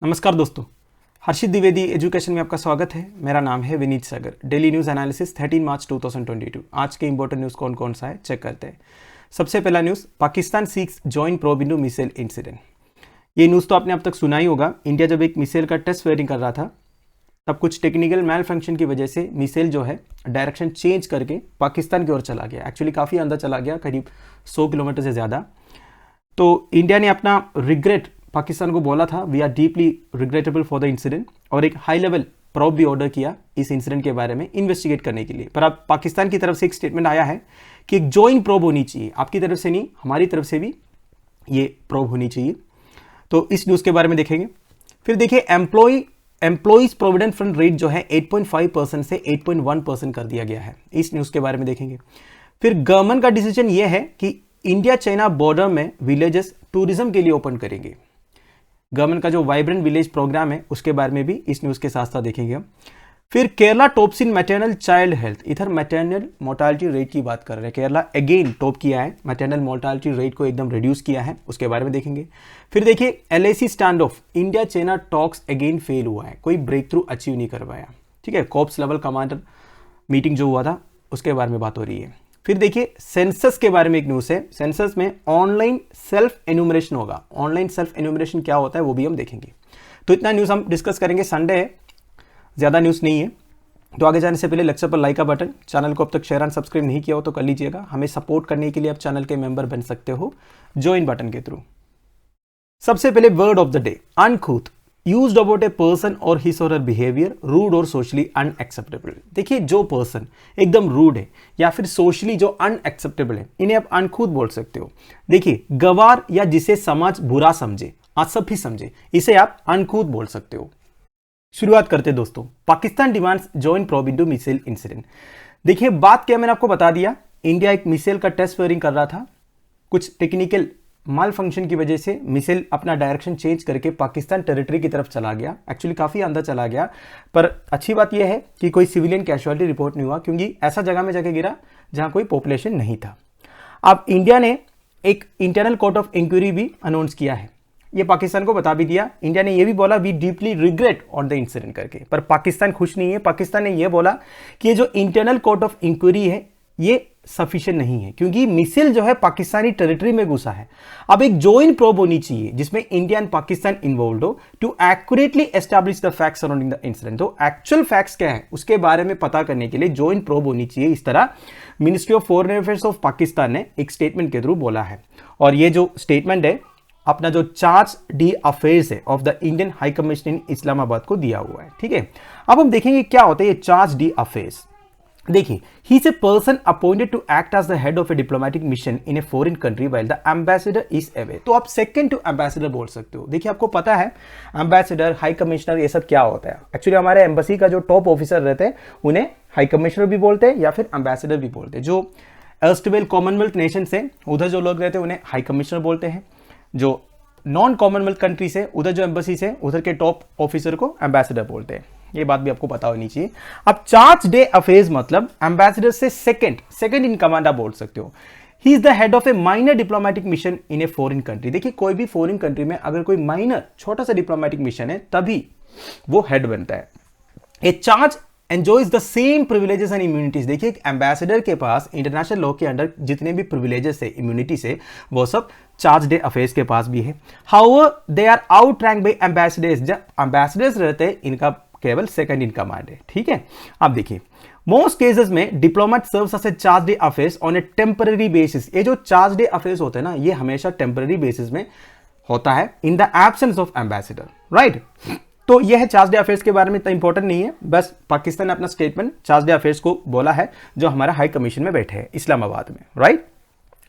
नमस्कार दोस्तों, हर्षित द्विवेदी एजुकेशन में आपका स्वागत है। मेरा नाम है विनीत सागर। डेली न्यूज़ एनालिसिस 13 मार्च 2022। आज के इंपॉर्टेंट न्यूज़ कौन कौन सा है चेक करते हैं। सबसे पहला news, Pakistan seeks joint probe into missile incident. ये न्यूज़ तो आपने अब तक सुना ही होगा। इंडिया जब एक मिसाइल का टेस्ट फायरिंग कर रहा था तब कुछ टेक्निकल मैल फंक्शन की वजह से मिसाइल जो है डायरेक्शन चेंज करके पाकिस्तान की ओर चला गया। एक्चुअली काफ़ी अंदर चला गया, करीब 100 किलोमीटर से ज़्यादा। तो इंडिया ने अपना रिग्रेट पाकिस्तान को बोला था, we are deeply regrettable for the incident, और एक हाई लेवल प्रोब भी ऑर्डर किया इस इंसिडेंट के बारे में इन्वेस्टिगेट करने के लिए। पर अब पाकिस्तान की तरफ से एक स्टेटमेंट आया है कि एक जॉइंट प्रोब होनी चाहिए, आपकी तरफ से नहीं हमारी तरफ से भी ये प्रोब होनी चाहिए। तो इस न्यूज़ के बारे में देखेंगे। फिर देखिए, एम्प्लॉइज प्रोविडेंट फंड रेट जो है 8.5% से 8.1% कर दिया गया है। इस न्यूज़ के बारे में देखेंगे। फिर गवर्नमेंट का डिसीजन ये है कि इंडिया चाइना बॉर्डर में विलेजेस टूरिज्म के लिए ओपन करेंगे। गवर्नमेंट का जो वाइब्रेंट विलेज प्रोग्राम है उसके बारे में भी इस न्यूज़ के साथ साथ देखेंगे हम। फिर Kerala tops in maternal child health. इधर मैटरनल मोर्टालिटी रेट की बात कर रहे हैं। केरला अगेन टॉप किया है, मैटरनल मोर्टालिटी रेट को एकदम रिड्यूस किया है, उसके बारे में देखेंगे। फिर देखिए, LAC stand of, India China talks again fail हुआ है, कोई ब्रेक थ्रू अचीव नहीं कर पाया। ठीक है, कॉप्स लेवल कमांडर मीटिंग जो हुआ था उसके बारे में बात हो रही है। फिर देखिए, सेंसस के बारे में एक न्यूज़ है। सेंसस में ऑनलाइन सेल्फ एन्यूमरेशन होगा। ऑनलाइन सेल्फ एन्यूमरेशन क्या होता है वो भी हम देखेंगे। तो इतना न्यूज़ हम डिस्कस करेंगे। संडे है, ज़्यादा न्यूज़ नहीं है। तो आगे जाने से पहले लेक्चर पर लाइक का बटन, चैनल को अब तक शेयर एंड सब्सक्राइब नहीं किया हो तो कर लीजिएगा। हमें सपोर्ट करने के लिए आप चैनल के मेंबर बन सकते हो ज्वाइन बटन के थ्रू। सबसे पहले word of the day, uncouth, used about a person और his or her behaviour, rude और सोशली अनएक्सेप्टेबल। देखिए, जो पर्सन एकदम रूड है या फिर सोशली जो अनएक्सेप्टेबल है, इन्हें आप अनकूथ बोल सकते हो। देखिए, गवार या जिसे समाज बुरा समझे, असभ्य समझे, इसे आप अनकूथ बोल सकते हो। शुरुआत करते दोस्तों। Pakistan demands joint probe into missile incident. देखिए, बात क्या मैंने आपको बता दिया, इंडिया एक मिसाइल का टेस्ट फायरिंग कर रहा था। कुछ टेक्निकल माल फंक्शन की वजह से मिसाइल अपना डायरेक्शन चेंज करके पाकिस्तान टेरिटरी की तरफ चला गया। एक्चुअली काफ़ी अंदर चला गया, पर अच्छी बात यह है कि कोई सिविलियन कैजुअलिटी रिपोर्ट नहीं हुआ, क्योंकि ऐसा जगह में जाके गिरा जहां कोई पॉपुलेशन नहीं था। अब इंडिया ने एक इंटरनल कोर्ट ऑफ इंक्वायरी भी अनाउंस किया है। ये पाकिस्तान को बता भी दिया। इंडिया ने यह भी बोला, we deeply regret on the incident करके। पर पाकिस्तान खुश नहीं है। पाकिस्तान ने यह बोला कि ये जो इंटरनल कोर्ट ऑफ इंक्वायरी है ये सफिशिएंट नहीं है, क्योंकि मिसाइल जो है पाकिस्तानी टेरिटरी में घुसा है। अब एक जॉइंट प्रोब होनी चाहिए जिसमें इंडिया एंड पाकिस्तान इन्वॉल्व हो to accurately establish the facts surrounding the incident. तो एक्चुअल फैक्ट्स क्या है उसके बारे में पता करने के लिए जॉइंट प्रोब होनी चाहिए। इस तरह ministry of foreign affairs of Pakistan ने एक स्टेटमेंट के थ्रू बोला है। और ये जो स्टेटमेंट है अपना जो चार्ज डी अफेयर्स है of the Indian high commission इन इस्लामाबाद को दिया हुआ है। ठीक है, अब हम देखेंगे क्या होता है ये चार्ज डी अफेयर्स। देखिए, he is a person appointed to act as the head of a diplomatic mission in a foreign country while the ambassador is away. तो आप सेकंड टू एम्बेसडर बोल सकते हो। देखिए, आपको पता है एम्बेसडर, हाई कमिश्नर, ये सब क्या होता है। एक्चुअली हमारे एम्बेसी का जो टॉप ऑफिसर रहते हैं उन्हें हाई कमिश्नर भी बोलते हैं या फिर एम्बेसडर भी बोलते हैं। जो अर्स्टवेल कॉमनवेल्थ नेशन से उधर जो लोग रहते हैं उन्हें हाई कमिश्नर बोलते हैं। जो नॉन कॉमनवेल्थ कंट्री से उधर जो एम्बेसी से उधर के टॉप ऑफिसर को एम्बेसडर बोलते हैं। ये बात भी आपको पता होनी चाहिए। अब चार्ज डे अफेयर्स मतलब एम्बेसडर से सेकंड इन कमांड आप बोल सकते हो। He is the head of A minor diplomatic mission in a foreign country. देखिए, कोई भी फॉरेन कंट्री में अगर कोई माइनर छोटा सा डिप्लोमेटिक मिशन है तभी वो हेड बनता है। ए charge enjoys the same privileges and immunities. देखिए, एक एम्बेसडर के पास इंटरनेशनल लॉ के अंडर जितने भी प्रिविलेजेस है, इम्यूनिटीज है, वो सब चार्ज डे अफेयर्स के पास भी है। However they are outrank by ambassadors. जब एम्बेसडर्स रहते हैं इनका केवल सेकंड इन कमांड है। ठीक है, अब देखिए, मोस्ट केसेस में diplomat serves as a chargé d'affaires on a temporary basis. ये जो चार्ज डे अफेयर्स होते हैं ना, ये हमेशा टेम्पररी बेसिस में होता है in the absence of ambassador, right. तो यह है चार्ज डे अफेयर्स के बारे में, इतना इंपॉर्टेंट नहीं है। बस पाकिस्तान ने अपना स्टेटमेंट चार्ज डे अफेयर्स को बोला है जो हमारा हाई कमीशन में बैठे हैं इस्लामाबाद में, राइट।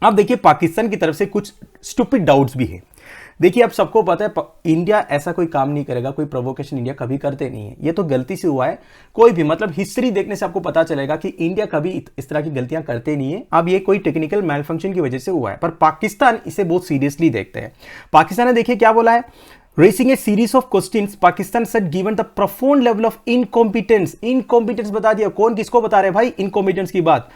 अब देखिए, पाकिस्तान की तरफ से कुछ स्टूपिड डाउट्स भी है। देखिए, अब सबको पता है इंडिया ऐसा कोई काम नहीं करेगा, कोई प्रोवोकेशन इंडिया कभी करते नहीं है। ये तो गलती से हुआ है। कोई भी मतलब हिस्ट्री देखने से आपको पता चलेगा कि इंडिया कभी इस तरह की गलतियां करते नहीं है। अब ये कोई टेक्निकल मैल फंक्शन की वजह से हुआ है, पर पाकिस्तान इसे बहुत सीरियसली देखते हैं। पाकिस्तान ने देखिए क्या बोला है, racing A series of questions, Pakistan said given the profound level of incompetence. Incompetence बता दिया। कौन किसको बता रहे भाई इनकॉम्पिटेंस की बात?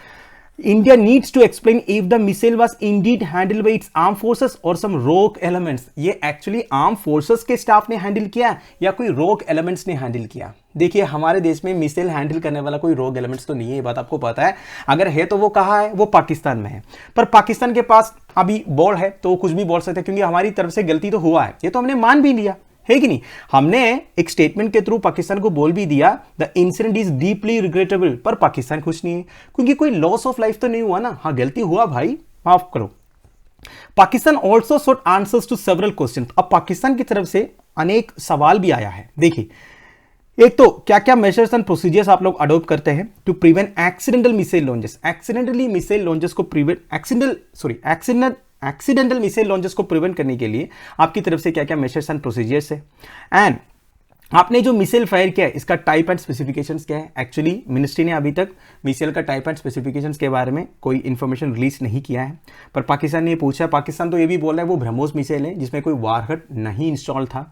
India needs to explain if the missile was indeed handled by its armed forces or some rogue elements. ये एक्चुअली आर्म फोर्सेस के स्टाफ ने हैंडल किया या कोई रोग एलिमेंट्स ने हैंडल किया। देखिए हमारे देश में मिसाइल हैंडल करने वाला कोई रोग एलिमेंट्स तो नहीं है, ये बात आपको पता है। अगर है तो वो कहाँ है, वो पाकिस्तान में है। पर पाकिस्तान के पास अभी बॉल है तो वो कुछ भी बोल सकते हैं, क्योंकि हमारी तरफ से गलती तो हुआ है, ये तो हमने मान भी लिया है कि नहीं। हमने एक स्टेटमेंट के थ्रू पाकिस्तान को बोल भी दिया the incident is deeply regrettable, पर पाकिस्तान खुश नहीं है क्योंकि कोई लॉस ऑफ लाइफ तो नहीं हुआ ना। हाँ गलती हुआ भाई, माफ करो। Pakistan also sought answers to several question. अब पाकिस्तान की तरफ से अनेक सवाल भी आया है। देखिए एक तो क्या क्या मेजर्स एंड प्रोसीजर्स आप लोग अडॉप्ट करते हैं to prevent accidental missile launches. Accidentally missile launches को प्रिवेंट एक्सीडेंटल मिसाइल लॉन्चेस को प्रिवेंट करने के लिए आपकी तरफ से क्या क्या मेजर्स एंड प्रोसीजर्स है, एंड आपने जो मिसाइल फायर किया है इसका टाइप एंड स्पेसिफिकेशंस क्या है। एक्चुअली मिनिस्ट्री ने अभी तक मिसाइल का टाइप एंड स्पेसिफिकेशंस के बारे में कोई इंफॉर्मेशन रिलीज नहीं किया है, पर पाकिस्तान ने पूछा। पाकिस्तान तो ये भी बोल रहा है वो ब्रह्मोस मिसाइल है जिसमें कोई वारहट नहीं इंस्टॉल था।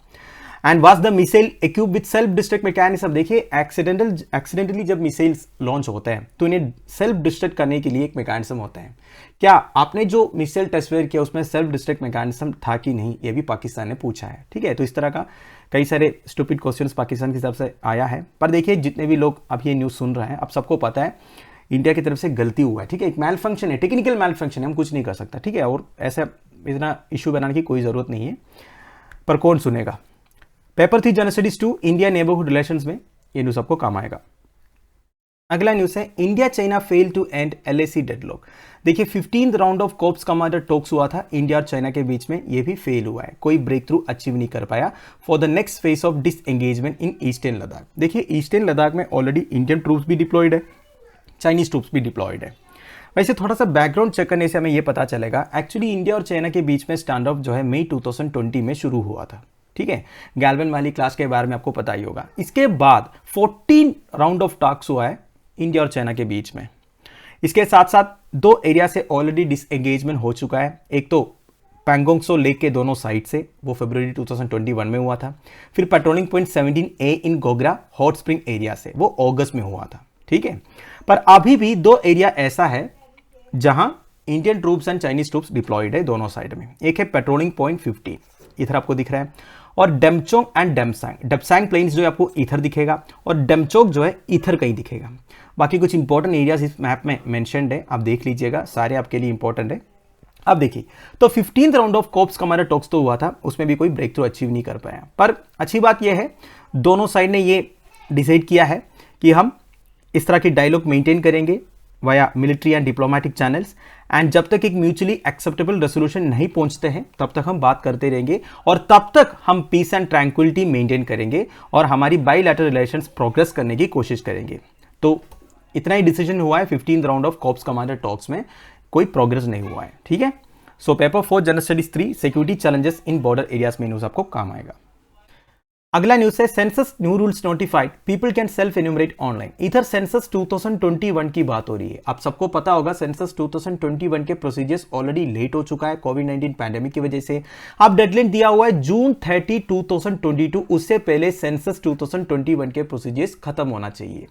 And was the missile equipped with self destruct mechanism. देखिए एक्सीडेंटली जब मिसाइल्स लॉन्च होते हैं तो इन्हें सेल्फ डिस्ट्रक्ट करने के लिए एक मैकेनिज्म होता है। क्या आपने जो मिसाइल टेस्टवेयर किया उसमें सेल्फ डिस्ट्रक्ट मैकेनिज्म था कि नहीं, ये भी पाकिस्तान ने पूछा है। ठीक है, तो इस तरह का कई सारे स्टूपिड क्वेश्चंस पाकिस्तान की तरफ से आया है। पर देखिए जितने भी लोग अब ये न्यूज़ सुन रहे हैं, अब सबको पता है इंडिया की तरफ से गलती हुआ है। ठीक है, एक मैल फंक्शन है, टेक्निकल मैल फंक्शन है, हम कुछ नहीं कर सकता। ठीक है, और ऐसा इतना इशू बनाने की कोई ज़रूरत नहीं है, पर कौन सुनेगा। Paper 3 general studies 2 India neighbourhood relations में ये न्यूज़ आपको काम आएगा। अगला न्यूज़ है India China fail to end LAC deadlock. देखिए 15th round of corps commander talks हुआ था इंडिया और चाइना के बीच में, ये भी फेल हुआ है, कोई ब्रेक थ्रू अचीव नहीं कर पाया for the next phase of disengagement in eastern Ladakh. देखिए ईस्टर्न लद्दाख में ऑलरेडी इंडियन ट्रूप्स भी डिप्लॉयड है, चाइनीज ट्रूप्स भी डिप्लॉयड है। वैसे थोड़ा सा बैकग्राउंड चेक करने से हमें यह पता चलेगा एक्चुअली इंडिया और चाइना के बीच में स्टैंड ऑफ जो है मई 2020 में शुरू हुआ था। ठीक है, गैल्वन वाली क्लास के बारे में आपको पता ही होगा। इसके बाद 14 राउंड ऑफ टॉक्स हुआ है इंडिया और चाइना के बीच में। इसके साथ साथ दो एरिया से ऑलरेडी डिसएंगेजमेंट हो चुका है। एक तो पैंगोंग सो लेक के दोनों साइड से, वो फरवरी 2021 में हुआ था। फिर पेट्रोलिंग पॉइंट 17A इन गोगरा हॉट स्प्रिंग एरिया से, वो अगस्त में हुआ था। ठीक है, पर अभी भी दो एरिया ऐसा है जहां Indian troops and Chinese troops deployed है दोनों साइड में। एक है पेट्रोलिंग पॉइंट 15, इधर आपको दिख रहा है, और डेमचोंग एंड डेप्सांग प्लेन्स जो है आपको इधर दिखेगा, और डेमचोक जो है इधर कहीं दिखेगा। बाकी कुछ इंपॉर्टेंट एरियाज इस मैप में मेंशन्ड है, आप देख लीजिएगा, सारे आपके लिए इंपॉर्टेंट है। अब देखिए तो 15th round of corps commander talks तो हुआ था, उसमें भी कोई ब्रेक थ्रू अचीव नहीं कर पाया। पर अच्छी बात यह है दोनों साइड ने ये डिसाइड किया है कि हम इस तरह की डायलॉग मेंटेन करेंगे via military and diplomatic channels, and जब तक एक म्यूचुअली एक्सेप्टेबल रेजोल्यूशन नहीं पहुंचते हैं तब तक हम बात करते रहेंगे, और तब तक हम पीस एंड ट्रैंक्विलिटी मेंटेन करेंगे और हमारी बायलैटरल रिलेशंस प्रोग्रेस करने की कोशिश करेंगे। तो इतना ही डिसीजन हुआ है 15th round of corps commander talks में, कोई प्रोग्रेस नहीं हुआ है। ठीक है, so paper 4 general studies 3 security challenges in border areas में न्यूज आपको काम आएगा। अगला न्यूज है census new rules notified, people can self enumerate online. इधर सेंसस 2021 की बात हो रही है। आप सबको पता होगा सेंसस 2021 के प्रोसीजर्स ऑलरेडी लेट हो चुका है कोविड-19 पैंडेमिक की वजह से। अब डेडलाइन दिया हुआ है जून 30, 2022, उससे पहले सेंसस 2021 के प्रोसीजर्स खत्म होना चाहिए।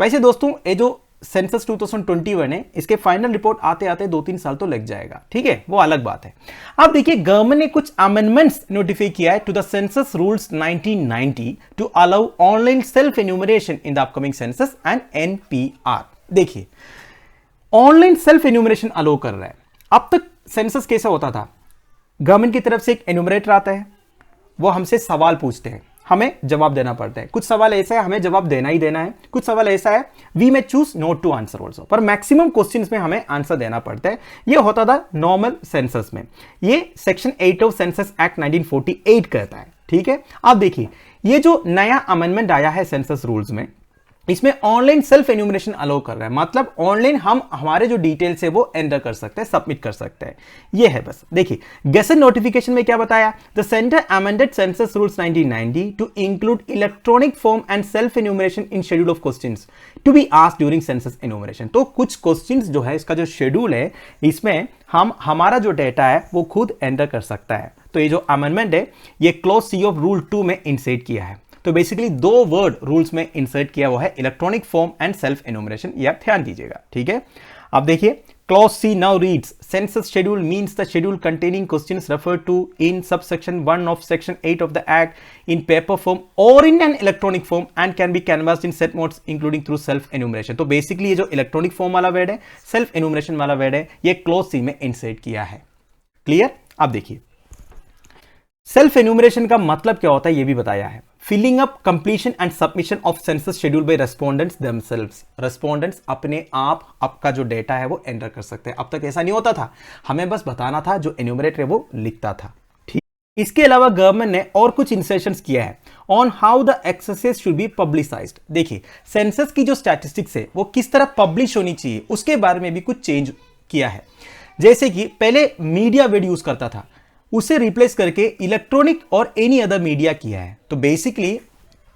वैसे दोस्तों ये जो सेंसस 2021 है, इसके फाइनल रिपोर्ट आते आते 2-3 साल तो लग जाएगा। ठीक है, वो अलग बात है। अब देखिए गवर्नमेंट ने कुछ अमेंडमेंट्स नोटिफाई किया है to the census rules 1990 to allow online self enumeration in the upcoming census and NPR। देखिए ऑनलाइन सेल्फ एन्यूमरेशन अलाउ कर रहा है। अब तक सेंसस कैसा होता था, गवर्नमेंट की तरफ से एक एन्यूमरेटर आता है, वो हमसे सवाल पूछते हैं, हमें जवाब देना पड़ता है। कुछ सवाल ऐसा है हमें जवाब देना ही देना है, कुछ सवाल ऐसा है we may choose not to answer also, पर मैक्सिमम क्वेश्चंस में हमें आंसर देना पड़ता है। ये होता था नॉर्मल सेंसस में, ये सेक्शन 8 ऑफ सेंसस एक्ट 1948 कहता है। ठीक है, अब देखिए ये जो नया अमेंडमेंट आया है सेंसस रूल्स में, इसमें ऑनलाइन सेल्फ एन्यूमरेशन अलाउ कर रहा है, मतलब ऑनलाइन हम हमारे जो डिटेल्स है वो एंटर कर सकते हैं, सबमिट कर सकते हैं। ये है बस। देखिए गेजेट नोटिफिकेशन में क्या बताया, the centre amended census rules 1990 to include electronic form and self enumeration in schedule of questions to be asked during census enumeration. तो कुछ क्वेश्चंस जो है इसका जो शेड्यूल है, इसमें हम हमारा जो डेटा है वो खुद एंटर कर सकता है। तो ये जो अमेंडमेंट है ये क्लॉज C ऑफ रूल 2 में इंसर्ट किया है। तो बेसिकली दो वर्ड रूल्स में इंसर्ट किया हुआ है, electronic form and self enumeration, ये आप ध्यान दीजिएगा। ठीक है, अब देखिए Clause C now reads, census schedule means the schedule containing questions referred to in subsection 1 of section 8 of the act in paper form or in an electronic form and can be canvassed in set modes including through self enumeration। तो basically ये जो electronic form वाला word है, self enumeration वाला word है, ये clause C में insert किया है। क्लियर? अब देखिए सेल्फ एनुमरेशन का मतलब क्या होता है ये भी बताया है। Filling up, completion and submission of census schedule by respondents themselves. Respondents अपने आप आपका जो डेटा है वो एंटर कर सकते हैं। अब तक ऐसा नहीं होता था, हमें बस बताना था, जो एन्यूमरेटर है वो लिखता था। ठीक, इसके अलावा गवर्नमेंट ने और कुछ इंसर्शंस किया है on how the axes should be publicised. देखिए सेंसस की जो स्टैटिस्टिक्स है वो किस तरह पब्लिश होनी चाहिए उसके बारे में भी कुछ चेंज किया है। जैसे कि पहले मीडिया वेड यूज करता था, उसे रिप्लेस करके इलेक्ट्रॉनिक और एनी अदर मीडिया किया है। तो बेसिकली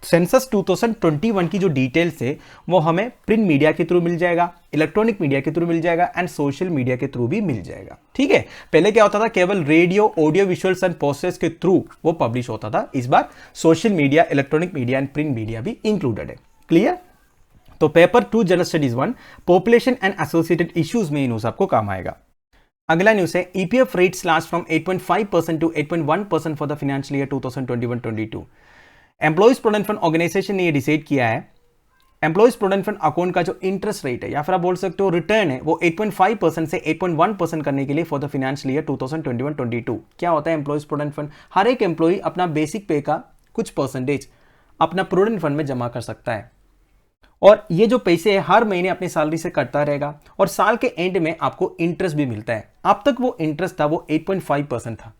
सेंसस 2021 की जो डिटेल्स है वो हमें प्रिंट मीडिया के थ्रू मिल जाएगा, इलेक्ट्रॉनिक मीडिया के थ्रू मिल जाएगा एंड सोशल मीडिया के थ्रू भी मिल जाएगा। ठीक है, पहले क्या होता था, केवल radio, audio visuals and posters के थ्रू वो पब्लिश होता था। इस बार social media, electronic media and print media भी इंक्लूडेड है। क्लियर? तो paper 2 general studies 1 population and associated issues में न्यूज आपको काम आएगा। अगला न्यूज है EPF rate slash from 8.5% to 8.1% for the financial year 2021-22। Employees provident fund organisation ने ये डिसाइड किया है एम्प्लॉइज प्रोविडेंट फंड अकाउंट का जो इंटरेस्ट रेट है या फिर आप बोल सकते हो रिटर्न है वो 8.5% से 8.1% करने के लिए फॉर द फाइनेंशियल ईयर 2021-22। क्या होता है एम्प्लॉइज प्रोविडेंट फंड? हर एक एम्प्लॉय अपना बेसिक पे का कुछ परसेंटेज अपना प्रोविडेंट फंड में जमा कर सकता है और ये जो पैसे है हर महीने अपनी सैलरी से कटता रहेगा और साल के एंड में आपको इंटरेस्ट भी मिलता है। अब तक वो इंटरेस्ट था वो 8.5% था,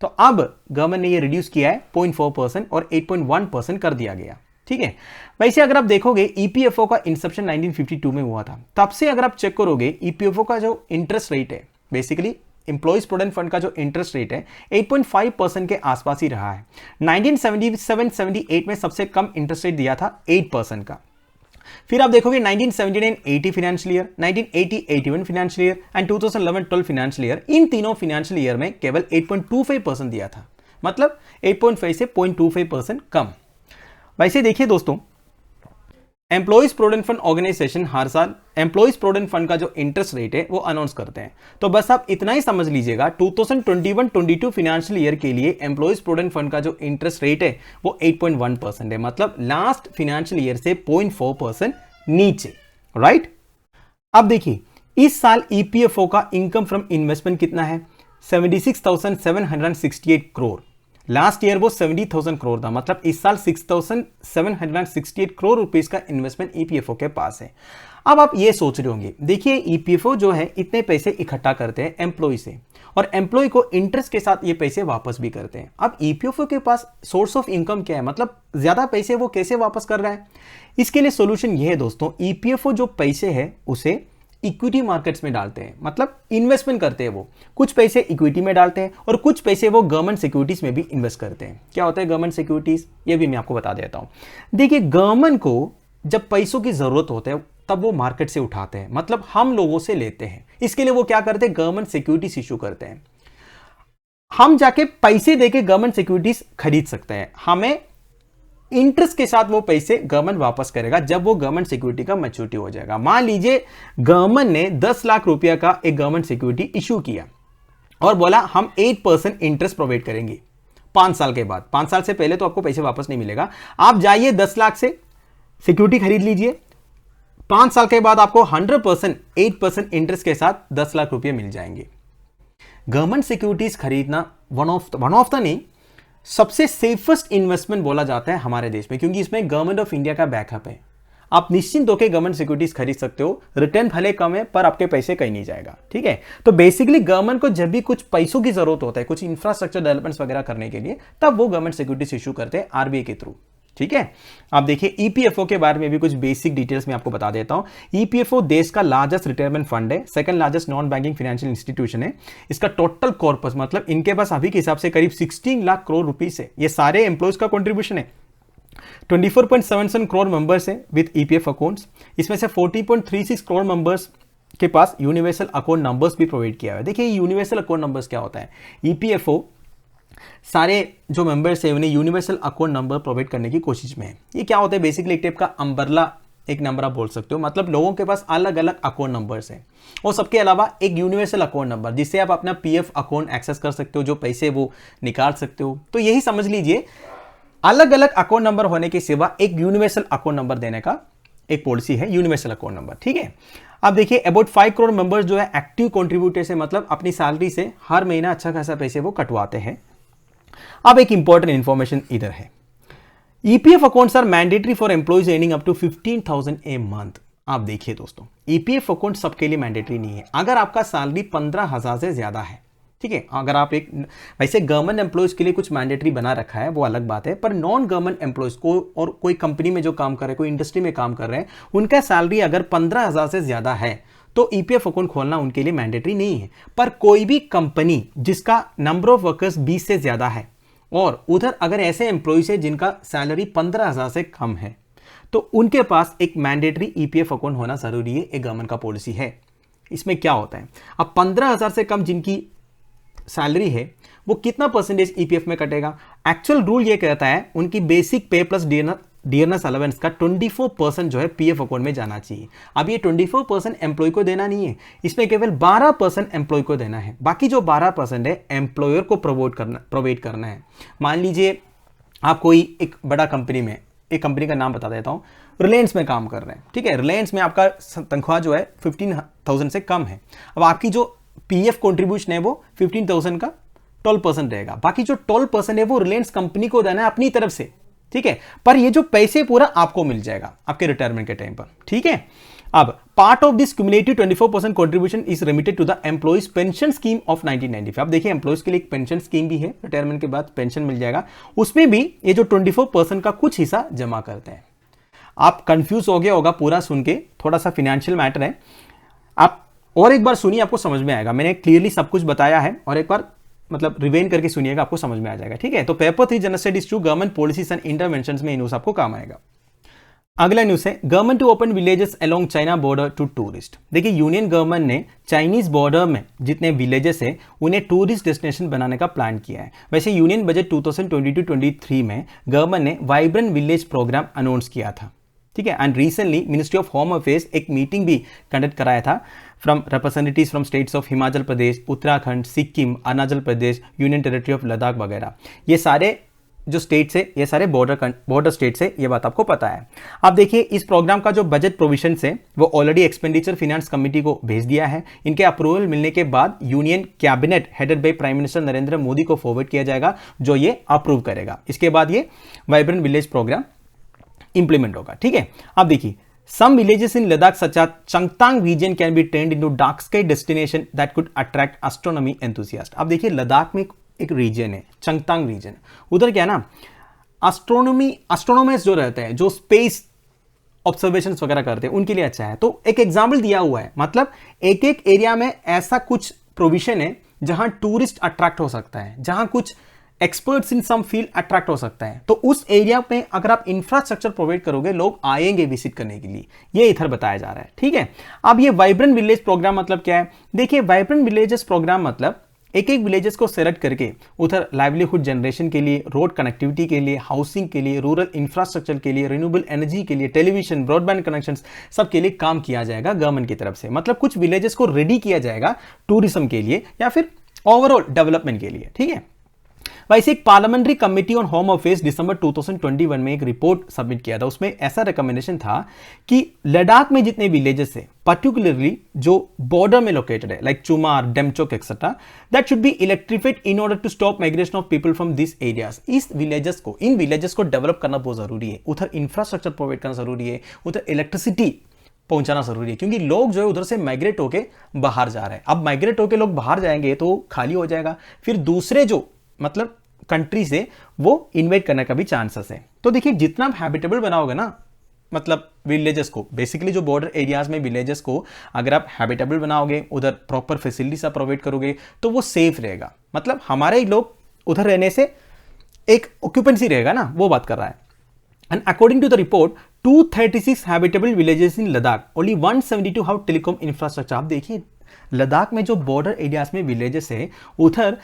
तो अब गवर्नमेंट ने ये रिड्यूस किया है 0.4% और 8.1% कर दिया गया। ठीक है, वैसे अगर आप देखोगे ईपीएफओ का इंसेप्शन 1952 में हुआ था, तब से अगर आप चेक करोगे ईपीएफओ का जो इंटरेस्ट रेट है, बेसिकली एम्प्लॉइज प्रोविडेंट फंड का जो इंटरेस्ट रेट है 8.5% के आसपास ही रहा है। 1977-78 में सबसे कम इंटरेस्ट रेट दिया था 8% का। फिर आप देखोगे 1979-80 financial year, 1980-81 financial year and 2011-12 financial year, इन तीनों फाइनेंशियल ईयर में केवल 8.25% दिया था, मतलब 8.5 से 0.25% कम। वैसे देखिए दोस्तों, एम्प्लॉइज प्रोविडेंट फंड ऑर्गेनाइजेशन हर साल एम्प्लॉइज प्रोविडेंट फंड का जो इंटरेस्ट रेट है वो अनाउंस करते हैं। तो बस आप इतना ही समझ लीजिएगा 2021-22 फाइनेंशियल ईयर के लिए एम्प्लॉइज प्रोविडेंट फंड का जो इंटरेस्ट रेट है वो 8.1% है, मतलब लास्ट फाइनेंशियल ईयर से 0.4% नीचे। राइट? अब देखिए इस साल ईपीएफओ का इनकम फ्रॉम इन्वेस्टमेंट कितना है? 76,768 करोड़। लास्ट ईयर वो 70,000 करोड़ था, मतलब इस साल 6,768 करोड़ रुपीस का इन्वेस्टमेंट ईपीएफओ के पास है। अब आप ये सोच रहे होंगे, देखिए ईपीएफओ जो है इतने पैसे इकट्ठा करते हैं एम्प्लॉय से और एम्प्लॉय को इंटरेस्ट के साथ ये पैसे वापस भी करते हैं। अब ईपीएफओ के पास सोर्स ऑफ इनकम क्या है, मतलब ज्यादा पैसे वो कैसे वापस कर रहा है? इसके लिए सोल्यूशन ये है दोस्तों, ईपीएफओ जो पैसे है उसे इक्विटी मार्केट्स में डालते हैं, मतलब इन्वेस्टमेंट करते हैं। वो कुछ पैसे इक्विटी में डालते हैं और कुछ पैसे वो गवर्नमेंट सिक्योरिटीज में भी इन्वेस्ट करते हैं। क्या होता है गवर्नमेंट सिक्योरिटीज, ये भी मैं आपको बता देता हूं। देखिए गवर्नमेंट को जब पैसों की जरूरत होती है तब वो मार्केट से उठाते हैं, मतलब हम लोगों से लेते हैं। इसके लिए वो क्या करते हैं, गवर्नमेंट सिक्योरिटीज इशू करते हैं। हम जाके पैसे देके गवर्नमेंट सिक्योरिटीज खरीद सकते हैं, हमें इंटरेस्ट के साथ वो पैसे गवर्नमेंट वापस करेगा जब वो गवर्नमेंट सिक्योरिटी का मैच्योरिटी हो जाएगा। मान लीजिए गवर्नमेंट ने 10 लाख रुपया का एक गवर्नमेंट सिक्योरिटी इशू किया और बोला हम 8% इंटरेस्ट प्रोवाइड करेंगे 5 साल के बाद। 5 साल से पहले तो आपको पैसे वापस नहीं मिलेगा। आप जाइए 10 लाख से सिक्योरिटी खरीद लीजिए, 5 साल के बाद आपको 100% 8% इंटरेस्ट के साथ 10 लाख रुपये मिल जाएंगे। गवर्नमेंट सिक्योरिटीज खरीदना वन ऑफ द नहीं, सबसे सेफेस्ट इन्वेस्टमेंट बोला जाता है हमारे देश में, क्योंकि इसमें गवर्नमेंट ऑफ इंडिया का बैकअप है। आप निश्चिंत होकर गवर्नमेंट सिक्योरिटीज खरीद सकते हो, रिटर्न भले कम है पर आपके पैसे कहीं नहीं जाएगा। ठीक है, तो बेसिकली गवर्नमेंट को जब भी कुछ पैसों की जरूरत होता है, कुछ इंफ्रास्ट्रक्चर डेवलपमेंट्स वगैरह करने के लिए, तब वो गवर्नमेंट सिक्योरिटीज इशू करते हैं आरबीआई के थ्रू। ठीक है, आप देखिए ईपीएफओ के बारे में भी कुछ बेसिक डिटेल्स में आपको बता देता हूं। ईपीएफओ देश का लार्जेस्ट रिटायरमेंट फंड है, second largest non banking financial institution है। इसका टोटल कॉर्पस, मतलब इनके पास अभी के हिसाब से करीब 16 लाख करोड़ रुपीस है। ये सारे एम्प्लॉयज का कॉन्ट्रीब्यूशन है। 24.77 करोड़ मेंबर्स है विद ईपीएफ अकाउंट्स। इसमें से 40.36 करोड़ मेंबर्स के पास यूनिवर्सल अकाउंट नंबर्स भी प्रोवाइड किया है। देखिए यूनिवर्सल अकाउंट नंबर्स क्या होता है, ईपीएफओ सारे जो मेंबर्स है उन्हें यूनिवर्सल अकाउंट नंबर प्रोवाइड करने की कोशिश में है। ये क्या होता है, बेसिकली एक टाइप का अम्ब्रेला एक नंबर आप बोल सकते हो। मतलब लोगों के पास अलग अलग अकाउंट नंबर्स हैं और सबके अलावा एक यूनिवर्सल अकाउंट नंबर जिससे आप अपना पीएफ अकाउंट एक्सेस कर सकते हो, जो पैसे वो निकाल सकते हो। तो यही समझ लीजिए, अलग अलग अकाउंट नंबर होने के सिवा एक यूनिवर्सल अकाउंट नंबर देने का एक पॉलिसी है, यूनिवर्सल अकाउंट नंबर। ठीक है, अब देखिए अबाउट 5 करोड़ मेंबर्स जो है एक्टिव कंट्रीब्यूटर्स है, मतलब अपनी सैलरी से हर महीना अच्छा खासा पैसे वो कटवाते हैं। अब एक इंपॉर्टेंट इंफॉर्मेशन इधर है, EPF accounts are mandatory for employees earning up to 15,000 a month. आप देखिए दोस्तों, ईपीएफ अकाउंट सबके लिए मैंडेटरी नहीं है। अगर आपका सैलरी 15,000 से ज्यादा है, ठीक है, अगर आप एक, वैसे गवर्नमेंट एम्प्लॉयज के लिए कुछ मैंडेटरी बना रखा है, वो अलग बात है, पर नॉन गवर्नमेंट एम्प्लॉयज को और कोई कंपनी में जो काम कर रहे हैं, कोई इंडस्ट्री में काम कर रहे हैं, उनका सैलरी अगर 15,000 से ज्यादा है तो ईपीएफ अकाउंट खोलना उनके लिए मैंडेटरी नहीं है। पर कोई भी कंपनी जिसका नंबर ऑफ वर्कर्स 20 से ज्यादा है और उधर अगर ऐसे एम्प्लॉयज है जिनका सैलरी 15,000 से कम है, तो उनके पास एक मैंडेटरी ईपीएफ अकाउंट होना जरूरी है। एक गवर्नमेंट का पॉलिसी है। इसमें क्या होता है, अब 15,000 से कम जिनकी सैलरी है वो कितना परसेंटेज ईपीएफ में कटेगा? एक्चुअल रूल ये कहता है उनकी बेसिक पे प्लस डियरनेस अलावेंस का 24% जो है पीएफ अकाउंट में जाना चाहिए। अब ये 24% एम्प्लॉय को देना नहीं है, इसमें केवल 12% एम्प्लॉय को देना है। बाकी जो 12% है एम्प्लॉयर को प्रोवाइड करना है। मान लीजिए आप कोई एक बड़ा कंपनी में, एक कंपनी का नाम बता देता हूं, रिलायंस में काम कर रहे हैं, ठीक है, रिलायंस में आपका तनख्वाह जो है 15,000 से कम है। अब आपकी जो पीएफ कंट्रीब्यूशन है वो 15,000 का 12% रहेगा। बाकी जो 12% है वो रिलायंस कंपनी को देना है अपनी तरफ से, ठीक है, पर ये जो पैसे पूरा आपको मिल जाएगा आपके रिटायरमेंट के टाइम पर। ठीक है, अब part of this cumulative 24% contribution is remitted to the employees pension scheme of 1995। अब देखिए एम्प्लॉइज के लिए एक पेंशन स्कीम भी है, रिटायरमेंट के बाद पेंशन मिल जाएगा, उसमें भी ये जो 24% का कुछ हिस्सा जमा करते हैं। आप कंफ्यूज हो गया होगा पूरा सुन के, थोड़ा सा फाइनेंशियल मैटर है, आप और एक बार सुनिए, आपको समझ में आएगा। मैंने क्लियरली सब कुछ बताया है, और एक बार मतलब रिवेन करके सुनिएगा, आपको समझ में आ जाएगा। ठीक है, तो paper 3 general studies 2 government policies and interventions में न्यूज आपको काम आएगा। अगला न्यूज है government to open villages along China border to tourist. देखिए यूनियन गवर्नमेंट ने चाइनीज बॉर्डर में जितने विलेजेस है उन्हें टूरिस्ट डेस्टिनेशन बनाने का प्लान किया है। वैसे यूनियन बजट 2022-23 में गवर्नमेंट ने वाइब्रेंट विलेज प्रोग्राम अनाउंस किया था। ठीक है, and recently ministry of home affairs एक मीटिंग भी कंडक्ट कराया था from representatives from states of Himachal Pradesh, Uttarakhand, Sikkim, Arunachal Pradesh, union territory of Ladakh वगैरह। ये सारे जो स्टेट्स है, ये सारे बॉर्डर स्टेट्स है, ये बात आपको पता है। अब देखिए इस प्रोग्राम का जो बजट प्रोविजन है वो ऑलरेडी एक्सपेंडिचर फाइनेंस कमेटी को भेज दिया है। इनके अप्रूवल मिलने के बाद union cabinet headed by prime minister Narendra Modi को फॉरवर्ड किया जाएगा, जो ये अप्रूव करेगा। इसके बाद ये वाइब्रेंट विलेज प्रोग्राम इंप्लीमेंट होगा। ठीक है, अब देखिए some villages in Ladakh such as Changtang region can be turned into dark sky destination that could attract astronomy enthusiasts। अब देखिए लद्दाख में एक रीजन है चंगतांग रीजन, उधर क्या है ना, एस्ट्रोनॉमर्स जो रहते हैं, जो स्पेस ऑब्जर्वेशंस वगैरह करते हैं, उनके लिए अच्छा है। तो एक एग्जाम्पल दिया हुआ है, मतलब एक एक एरिया में ऐसा कुछ प्रोविजन है जहां टूरिस्ट अट्रैक्ट हो सकता है, जहां कुछ experts in some field attract हो सकता है। तो उस एरिया में अगर आप इंफ्रास्ट्रक्चर प्रोवाइड करोगे, लोग आएंगे विजिट करने के लिए, ये इधर बताया जा रहा है। ठीक है, अब ये वाइब्रेंट विलेज प्रोग्राम मतलब क्या है? देखिए वाइब्रेंट विलेजेस प्रोग्राम मतलब एक एक विलेजेस को सेलेक्ट करके उधर लाइवलीहुड जनरेशन के लिए, रोड कनेक्टिविटी के लिए, हाउसिंग के लिए, रूरल इंफ्रास्ट्रक्चर के लिए, रिन्यूएबल एनर्जी के लिए, टेलीविजन, ब्रॉडबैंड कनेक्शंस, सब के लिए काम किया जाएगा गवर्नमेंट की तरफ से। मतलब कुछ विलेजेस को रेडी किया जाएगा टूरिज्म के लिए या फिर ओवरऑल डेवलपमेंट के लिए। ठीक है, वैसे एक parliamentary committee on home affairs दिसंबर 2021 में एक रिपोर्ट सबमिट किया था। उसमें ऐसा रिकमेंडेशन था कि लद्दाख में जितने विलेजेस है, पर्टिकुलरली जो बॉर्डर में लोकेटेड है, like Chumar, Demchok etcetera, that should be electrified in order to stop migration of people from this areas. इन विलेजेस को डेवलप करना बहुत जरूरी है, उधर इंफ्रास्ट्रक्चर प्रोवाइड करना जरूरी है, उधर इलेक्ट्रिसिटी पहुंचाना जरूरी है, क्योंकि लोग जो है उधर से माइग्रेट होके बाहर जा रहे हैं। अब माइग्रेट होके लोग बाहर जाएंगे तो खाली हो जाएगा, फिर दूसरे जो मतलब कंट्री से वो इन्वेट करने का भी चांसेस है। तो देखिए जितना आप हैबिटेबल बनाओगे ना, मतलब विलेजेस को, बेसिकली जो बॉर्डर एरियाज में विलेजेस को अगर आप हैबिटेबल बनाओगे, उधर प्रॉपर फैसिलिटीज आप प्रोवाइड करोगे, तो वो सेफ रहेगा। मतलब हमारे लोग उधर रहने से एक ऑक्यूपेंसी रहेगा ना, वो बात कर रहा है। And according to the report 236 habitable villages in Ladakh, only 172 have telecom infrastructure. आप देखिए लद्दाख में जो बॉर्डर एरियाज में विलेजेस है, उधर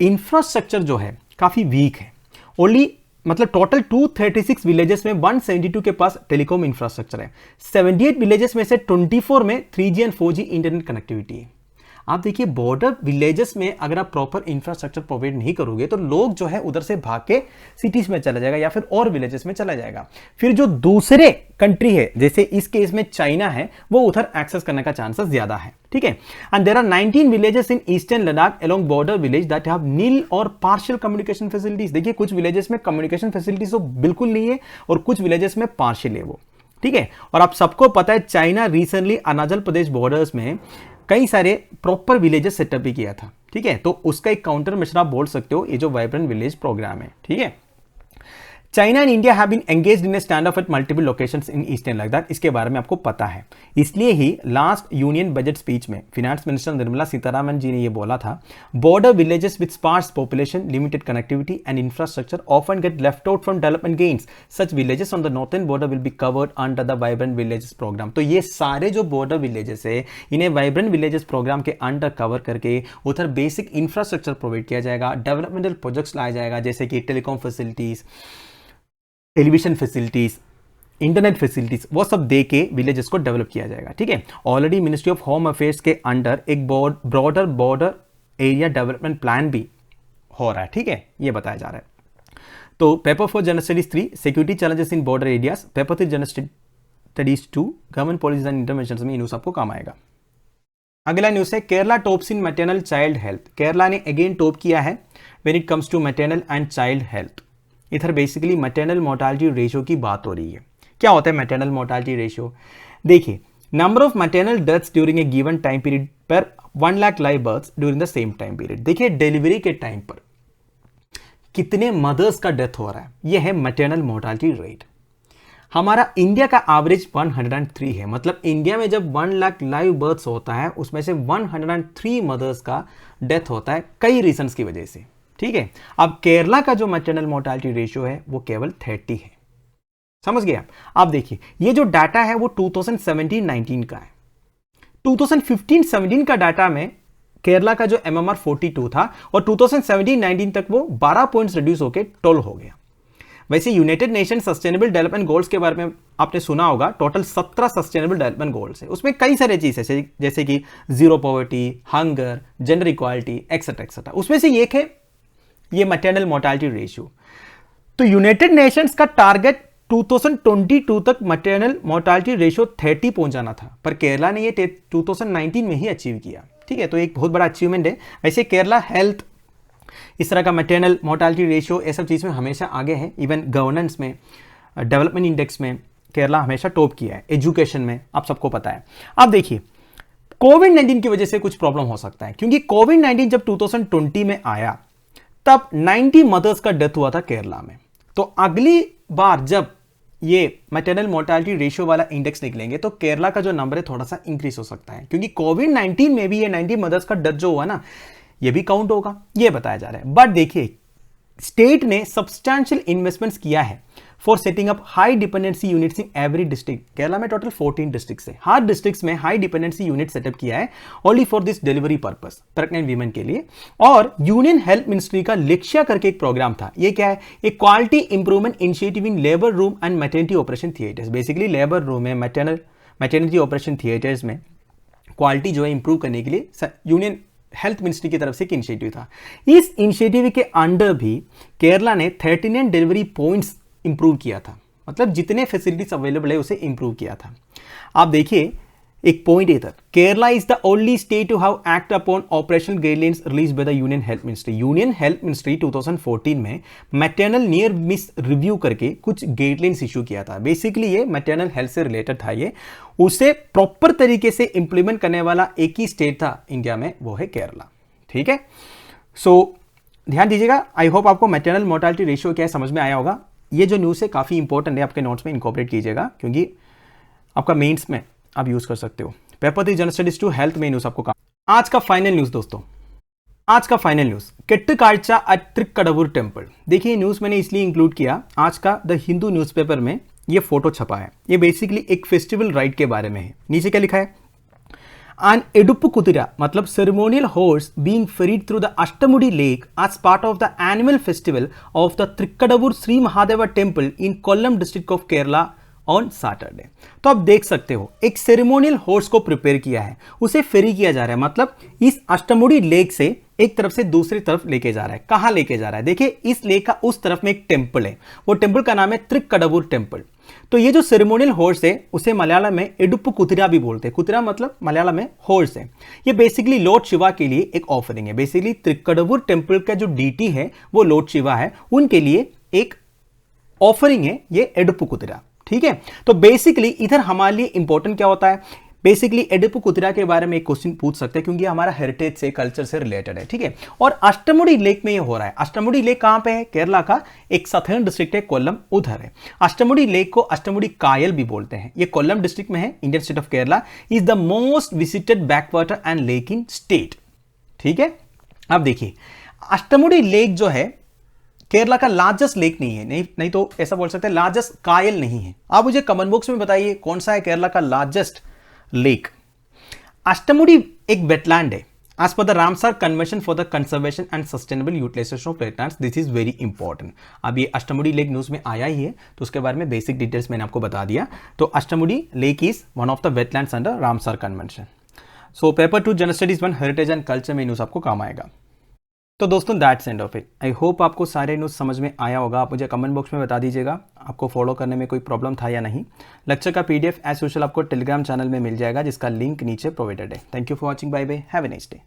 इंफ्रास्ट्रक्चर जो है काफी वीक है। ओनली मतलब टोटल 236 विलेजेस में 172 के पास टेलीकॉम इंफ्रास्ट्रक्चर है। 78 विलेजेस में से 24 में 3G and 4G internet connectivity है। आप देखिए बॉर्डर विलेजेस में अगर आप प्रॉपर इंफ्रास्ट्रक्चर प्रोवाइड नहीं करोगे तो लोग जो है उधर से भाग के सिटीज में चला जाएगा या फिर और विलेजेस में चला जाएगा। फिर जो दूसरे कंट्री है जैसे इस केस में चाइना है वो उधर एक्सेस करने का चांसेस ज्यादा है, ठीक है। And there are 19 villages in eastern Ladakh along border village that have nil or partial communication facilities. देखिए कुछ विलेजेस में कम्युनिकेशन फैसिलिटीज तो बिल्कुल नहीं है और कुछ विलेजेस में पार्शियल है वो, ठीक है। और आप सबको पता है China recently Arunachal Pradesh borders में कई सारे प्रॉपर विलेजेस सेटअप भी किया था, ठीक है। तो उसका एक काउंटर मेजर आप बोल सकते हो ये जो वाइब्रेंट विलेज प्रोग्राम है, ठीक है। China and India have been engaged in a standoff at multiple locations in eastern Ladakh. इसके बारे में आपको पता है, इसलिए ही लास्ट यूनियन बजट स्पीच में फिनेंस मिनिस्टर निर्मला सीतारामन जी ने ये बोला था, border villages with sparse population, limited connectivity and infrastructure often get left out from development gains. Such villages on the northern border will be covered under the vibrant villages programme. तो ये सारे जो border villages है इन्हें vibrant villages programme के under cover करके उधर basic infrastructure provide किया जाएगा, डेवलपमेंटल प्रोजेक्ट्स लाया जाएगा जैसे कि telecom facilities, television facilities, internet facilities, वो सब दे के विलेजेस को डेवलप किया जाएगा, ठीक है। Already ministry of home affairs के अंडर एक broader border area development plan भी हो रहा है, ठीक है, ये बताया जा रहा है। तो paper 4 general studies 3 security challenges in border areas, paper 3 general studies 2 government policies and interventions में न्यूज आपको काम आएगा। अगला न्यूज है Kerala tops in maternal child health. Kerala ने अगेन टॉप किया है when it comes to maternal and child health. इधर बेसिकली मैटरनल मोर्टालिटी रेशियो की बात हो रही है। क्या होता है मैटरनल मोर्टालिटी रेशियो? देखिए, number of maternal deaths during a given time period per 1 lakh live births during the same time period. देखिए डिलीवरी के टाइम पर कितने मदर्स का डेथ हो रहा है, यह है मैटरनल मोर्टालिटी रेट। हमारा इंडिया का एवरेज 103 है, मतलब इंडिया में जब 1 लाख लाइव बर्थ्स होता है उसमें से 103 मदर्स का डेथ होता है कई रीजंस की वजह से, ठीक है। अब केरला का जो मैटरनल मोर्टालिटी रेशियो है वो केवल 30 है, समझ गए आप। देखिए ये जो डाटा है वो 2017-19 का है। 2015-17 का डाटा में केरला का जो MMR 42 था और 2017-19 तक वो 12 पॉइंट्स रिड्यूस होकर 12 हो गया। वैसे United nation sustainable development goals के बारे में आपने सुना होगा, टोटल 17 सस्टेनेबल डेवलपमेंट गोल्स है। उसमें कई सारे चीजें है जैसे कि zero poverty, hunger, gender equality etcetera etcetera. उसमें से एक है ये मैटरनल मोर्टालिटी रेशियो। तो यूनाइटेड नेशंस का टारगेट 2022 तक मैटरनल मोर्टालिटी रेशियो 30 पहुंचाना था, पर केरला ने ये 2019 में ही अचीव किया, ठीक है। तो एक बहुत बड़ा अचीवमेंट है। वैसे केरला हेल्थ, इस तरह का मैटरनल मोर्टालिटी रेशियो, ये सब चीज में हमेशा आगे है। इवन गवर्नेंस में, डेवलपमेंट इंडेक्स में केरला हमेशा टॉप किया है। एजुकेशन में आप सबको पता है। अब देखिए कोविड-19 की वजह से कुछ प्रॉब्लम हो सकता है, क्योंकि कोविड-19 जब 2020 में आया तब 90 मदर्स का डेथ हुआ था केरला में। तो अगली बार जब ये मैटरनल मोर्टालिटी रेशियो वाला इंडेक्स निकलेंगे तो केरला का जो नंबर है थोड़ा सा इंक्रीज हो सकता है, क्योंकि कोविड-19 में भी ये 90 मदर्स का डेथ जो हुआ ना ये भी काउंट होगा, ये बताया जा रहा है। बट देखिए स्टेट ने सब्सटैंशियल इन्वेस्टमेंट्स किया है for setting up high dependency units in every district. Kerala में टोटल 14 डिस्ट्रिक्ट्स है। हर डिस्ट्रिक्ट्स में हाई डिपेंडेंसी यूनिट सेटअप किया है only for this delivery purpose, pregnant women के लिए। और यूनियन हेल्थ मिनिस्ट्री का लक्ष्य करके एक प्रोग्राम था। ये क्या है? एक quality improvement initiative in labour room and maternity operation theatres. Basically labour room में, मैटरनिटी ऑपरेशन थिएटर्स में क्वालिटी जो है इंप्रूव करने के लिए यूनियन हेल्थ मिनिस्ट्री की तरफ से एक इनिशिएटिव था। इस इनिशिएटिव के अंडर भी केरला ने 39 डिलीवरी पॉइंट्स इंप्रूव किया था, मतलब जितने फैसिलिटीज अवेलेबल है उसे इंप्रूव किया था। आप देखिए एक पॉइंट इधर, Kerala is the only state to have act upon operational guidelines released by the union health ministry. Union health ministry 2014 में मैटरनल नियर मिस रिव्यू करके कुछ गाइडलाइंस इशू किया था। बेसिकली ये मैटरनल हेल्थ से रिलेटेड था। ये उसे प्रॉपर तरीके से इंप्लीमेंट करने वाला एक ही स्टेट था इंडिया में, वो है केरला, ठीक है। सो ध्यान दीजिएगा। आई होप आपको मैटरनल मोर्टालिटी रेशियो क्या है समझ में आया होगा। ये जो न्यूज़ है काफ़ी इंपॉर्टेंट है, आपके नोट्स में इंकॉर्पोरेट कीजिएगा, क्योंकि आपका मेंस में आप यूज़ कर सकते हो। पेपर 3 जनरल स्टडीज 2 हेल्थ में न्यूज़ आपको काम। आज का फाइनल न्यूज़ दोस्तों, आज का फाइनल न्यूज़ केट्टुकाल्चा एट त्रिक्कडवुर टेम्पल। देखिए न्यूज़ मैंने इसलिए इंक्लूड किया, आज का द हिंदू न्यूज़पेपर में ये फोटो छपा है। ये बेसिकली एक फेस्टिवल राइड के बारे में है। नीचे क्या लिखा है? An Eduppukudira, matlab ceremonial horse being ferried through the Ashtamudi lake as part of the annual festival of the Trikkadavur Sri Mahadeva temple in Kollam district of Kerala on Saturday. तो आप देख सकते हो एक सेरेमोनियल हॉर्स को prepare किया है, उसे फेरी किया जा रहा है, मतलब इस अष्टमुड़ी लेक से एक तरफ से दूसरी तरफ लेके जा रहा है। कहां लेके जा रहा है? देखिए इस लेक का उस तरफ में एक टेंपल है, वो टेंपल का नाम है त्रिक्कडवुर टेंपल। तो ये जो सेरेमोनियल हॉर्स है उसे मलयालम में एडुप्पुकुतिरा भी बोलते हैं। कुतिरा मतलब मलयालम में हॉर्स है। ये बेसिकली लॉर्ड शिवा के लिए एक ऑफरिंग है। बेसिकली त्रिक्कडवुर टेंपल का जो डीटी है वो लॉर्ड शिवा है, उनके लिए एक ऑफरिंग है ये एडुप्पुकुतिरा। ठीक है, तो बेसिकली इधर हमारे लिए इंपॉर्टेंट क्या होता है, बेसिकली एडुप्पुकुतिरा के बारे में एक क्वेश्चन पूछ सकते हैं क्योंकि हमारा हेरिटेज से, कल्चर से रिलेटेड है। ठीक है, और अष्टमुड़ी लेक में ये हो रहा है। अष्टमुड़ी लेक कहां पे है? केरला का एक सथर्न डिस्ट्रिक्ट है, कोल्लम, उधर है। अष्टमुड़ी लेक को अष्टमुड़ी कायल भी बोलते हैं। ये कोल्लम डिस्ट्रिक्ट में है, Indian state of Kerala. Is the most visited backwater and lake in state. ठीक है, अब देखिए अष्टमुड़ी लेक जो है केरला का लार्जेस्ट लेक नहीं है, नहीं तो ऐसा बोल सकते हैं लार्जेस्ट कायल नहीं है। आप मुझे कमेंट बॉक्स में बताइए कौन सा है केरला का लार्जेस्ट लेक। अष्टमुड़ी एक वेटलैंड है as per the Ramsar convention for the conservation and sustainable utilisation of wetlands. This is very important. अब ये अष्टमुड़ी लेक न्यूज में आया ही है तो उसके बारे में बेसिक डिटेल्स मैंने आपको बता दिया। तो Ashtamudi lake is one of the wetlands under Ramsar convention. So paper 2 general studies 1 heritage and culture में न्यूज आपको काम आएगा। तो दोस्तों that's end of it. I hope आपको सारे न्यूज़ समझ में आया होगा। आप मुझे कमेंट बॉक्स में बता दीजिएगा आपको फॉलो करने में कोई प्रॉब्लम था या नहीं। लेक्चर का पीडीएफ एज यूजुअल आपको टेलीग्राम चैनल में मिल जाएगा जिसका लिंक नीचे प्रोवाइडेड है। Thank you for watching, bye bye, have a nice day.